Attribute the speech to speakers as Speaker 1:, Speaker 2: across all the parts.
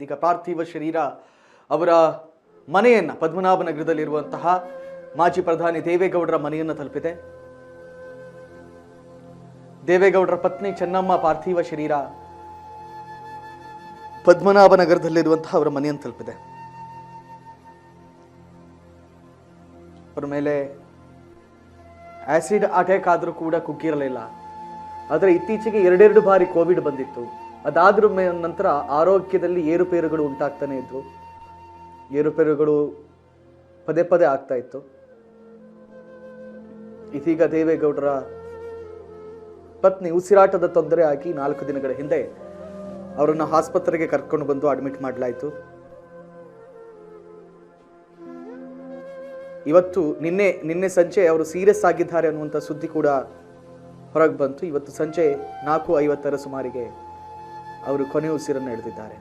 Speaker 1: ಇದೀಗ ಪಾರ್ಥಿವ ಶರೀರ ಅವರ ಮನೆಯನ್ನ ಪದ್ಮನಾಭನಗರದಲ್ಲಿರುವಂತಹ ಮಾಜಿ ಪ್ರಧಾನಿ ದೇವೇಗೌಡರ ಮನೆಯನ್ನು ತಲುಪಿದೆ. ದೇವೇಗೌಡರ ಪತ್ನಿ ಚೆನ್ನಮ್ಮ ಪಾರ್ಥಿವ ಶರೀರ ಪದ್ಮನಾಭನಗರದಲ್ಲಿರುವಂತಹ ಅವರ ಮನೆಯನ್ನು ತಲುಪಿದೆ. ಅವರ ಮೇಲೆ ಆಸಿಡ್ ಅಟ್ಯಾಕ್ ಆದರೂ ಕೂಡ ಕುಗ್ಗಿರಲಿಲ್ಲ. ಆದರೆ ಇತ್ತೀಚೆಗೆ ಎರಡೆರಡು ಬಾರಿ ಕೋವಿಡ್ ಬಂದಿತ್ತು. ಅದಾದ್ರ ನಂತರ ಆರೋಗ್ಯದಲ್ಲಿ ಏರುಪೇರುಗಳು ಉಂಟಾಗ್ತಾನೆ ಇದ್ವು. ಏರುಪೇರುಗಳು ಪದೇ ಪದೇ ಆಗ್ತಾ ಇತ್ತು. ಇದೀಗ ದೇವೇಗೌಡರ ಪತ್ನಿ ಉಸಿರಾಟದ ತೊಂದರೆ ಆಗಿ 4 ದಿನಗಳ ಹಿಂದೆ ಅವರನ್ನು ಆಸ್ಪತ್ರೆಗೆ ಕರ್ಕೊಂಡು ಬಂದು ಅಡ್ಮಿಟ್ ಮಾಡಲಾಯಿತು. ಇವತ್ತು ನಿನ್ನೆ ಸಂಜೆ ಅವರು ಸೀರಿಯಸ್ ಆಗಿದ್ದಾರೆ ಅನ್ನುವಂಥ ಸುದ್ದಿ ಕೂಡ ಹೊರಗೆ ಬಂತು. ಇವತ್ತು ಸಂಜೆ 4:50 ಸುಮಾರಿಗೆ ಅವರು ಕೊನೆ ಉಸಿರನ್ನು ಎಳೆದಿದ್ದಾರೆ.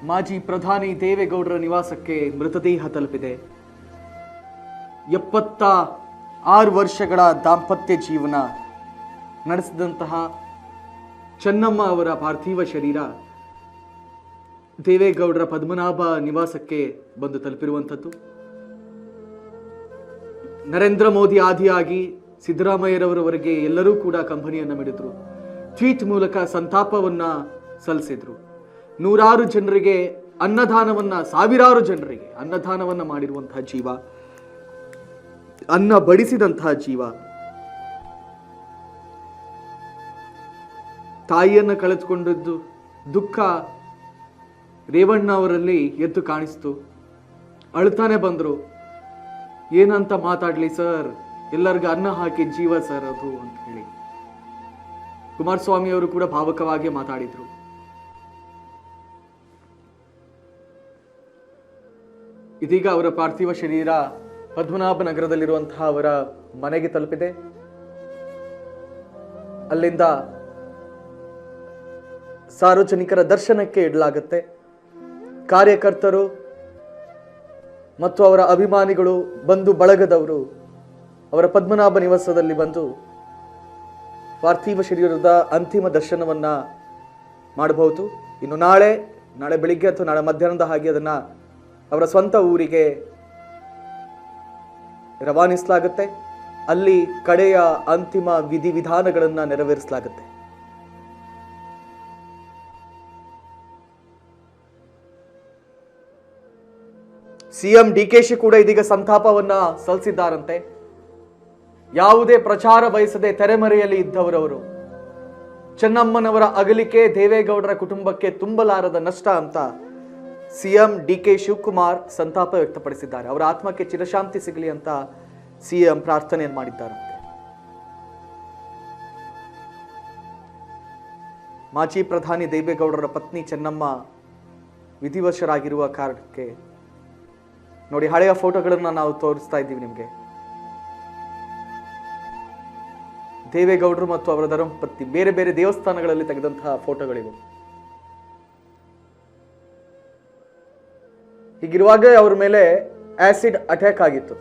Speaker 1: ಮಾಜಿ ಪ್ರಧಾನಿ ದೇವೇಗೌಡರ ನಿವಾಸಕ್ಕೆ ಮೃತದೇಹ ತಲುಪಿದೆ. 76 ವರ್ಷಗಳ ದಾಂಪತ್ಯ ಜೀವನ ನಡೆಸಿದಂತಹ ಚೆನ್ನಮ್ಮ ಅವರ ಪಾರ್ಥಿವ ಶರೀರ ದೇವೇಗೌಡರ ಪದ್ಮನಾಭ ನಿವಾಸಕ್ಕೆ ಬಂದು ತಲುಪಿರುವಂಥದ್ದು. ನರೇಂದ್ರ ಮೋದಿ ಆದಿಯಾಗಿ ಸಿದ್ದರಾಮಯ್ಯರವರವರೆಗೆ ಎಲ್ಲರೂ ಕೂಡ ಕಂಬನಿಯನ್ನು ಮಿಡಿದ್ರು. ಟ್ವೀಟ್ ಮೂಲಕ ಸಂತಾಪವನ್ನ ಸಲ್ಲಿಸಿದ್ರು. ನೂರಾರು ಜನರಿಗೆ ಅನ್ನದಾನವನ್ನ, ಸಾವಿರಾರು ಜನರಿಗೆ ಅನ್ನದಾನವನ್ನ ಮಾಡಿರುವಂತಹ ಜೀವ, ಅನ್ನ ಬಡಿಸಿದಂತಹ ಜೀವ. ತಾಯಿಯನ್ನು ಕಳೆದುಕೊಂಡಿದ್ದು ದುಃಖ ರೇವಣ್ಣ ಅವರಲ್ಲಿ ಎದ್ದು ಕಾಣಿಸ್ತು. ಅಳ್ತಾನೆ ಬಂದ್ರು. ಏನಂತ ಮಾತಾಡ್ಲಿ ಸರ್, ಎಲ್ಲರಿಗೂ ಅನ್ನ ಹಾಕಿ ಜೀವ ಸರ್ ಅದು ಅಂತ ಹೇಳಿ ಕುಮಾರಸ್ವಾಮಿ ಅವರು ಕೂಡ ಭಾವುಕವಾಗಿ ಮಾತಾಡಿದ್ರು. ಇದೀಗ ಅವರ ಪಾರ್ಥಿವ ಶರೀರ ಪದ್ಮನಾಭನಗರದಲ್ಲಿರುವಂತಹ ಅವರ ಮನೆಗೆ ತಲುಪಿದೆ. ಅಲ್ಲಿಂದ ಸಾರ್ವಜನಿಕರ ದರ್ಶನಕ್ಕೆ ಇಡಲಾಗುತ್ತೆ. ಕಾರ್ಯಕರ್ತರು ಮತ್ತು ಅವರ ಅಭಿಮಾನಿಗಳು, ಬಂಧು ಬಳಗದವರು ಅವರ ಪದ್ಮನಾಭ ನಿವಾಸದಲ್ಲಿ ಬಂದು ಪಾರ್ಥಿವ ಶರೀರದ ಅಂತಿಮ ದರ್ಶನವನ್ನ ಮಾಡಬಹುದು. ಇನ್ನು ನಾಳೆ ಬೆಳಿಗ್ಗೆ ಅಥವಾ ನಾಳೆ ಮಧ್ಯಾಹ್ನದ ಹಾಗೆ ಅದನ್ನ ಅವರ ಸ್ವಂತ ಊರಿಗೆ ರವಾನಿಸಲಾಗುತ್ತೆ. ಅಲ್ಲಿ ಕಡೆಯ ಅಂತಿಮ ವಿಧಿವಿಧಾನಗಳನ್ನ ನೆರವೇರಿಸಲಾಗುತ್ತೆ. ಸಿಎಂ ಡಿಕೆಶಿ ಕೂಡ ಇದೀಗ ಸಂತಾಪವನ್ನ ಸಲ್ಲಿಸಿದ್ದಾರಂತೆ. ಯಾವುದೇ ಪ್ರಚಾರ ಬಯಸದೆ ತೆರೆಮರೆಯಲ್ಲಿ ಇದ್ದವರವರು. ಚೆನ್ನಮ್ಮನವರ ಅಗಲಿಕೆ ದೇವೇಗೌಡರ ಕುಟುಂಬಕ್ಕೆ ತುಂಬಲಾರದ ನಷ್ಟ ಅಂತ ಸಿಎಂ ಡಿಕೆ ಶಿವಕುಮಾರ್ ಸಂತಾಪ ವ್ಯಕ್ತಪಡಿಸಿದ್ದಾರೆ. ಅವರ ಆತ್ಮಕ್ಕೆ ಚಿರಶಾಂತಿ ಸಿಗಲಿ ಅಂತ ಸಿಎಂ ಪ್ರಾರ್ಥನೆಯನ್ನು ಮಾಡಿದ್ದಾರಂತೆ. ಮಾಜಿ ಪ್ರಧಾನಿ ದೇವೇಗೌಡರ ಪತ್ನಿ ಚೆನ್ನಮ್ಮ ವಿಧಿವಶರಾಗಿರುವ ಕಾರಣಕ್ಕೆ ನೋಡಿ, ಹಳೆಯ ಫೋಟೋಗಳನ್ನ ನಾವು ತೋರಿಸ್ತಾ ಇದ್ದೀವಿ ನಿಮಗೆ. ದೇವೇಗೌಡರು ಮತ್ತು ಅವರ ಧರ್ಮಪತ್ನಿ ಬೇರೆ ಬೇರೆ ದೇವಸ್ಥಾನಗಳಲ್ಲಿ ತೆಗೆದಂತಹ ಫೋಟೋಗಳಿವು. ಹೀಗಿರುವಾಗ ಅವರ ಮೇಲೆ ಆಸಿಡ್ ಅಟ್ಯಾಕ್ ಆಗಿತ್ತು.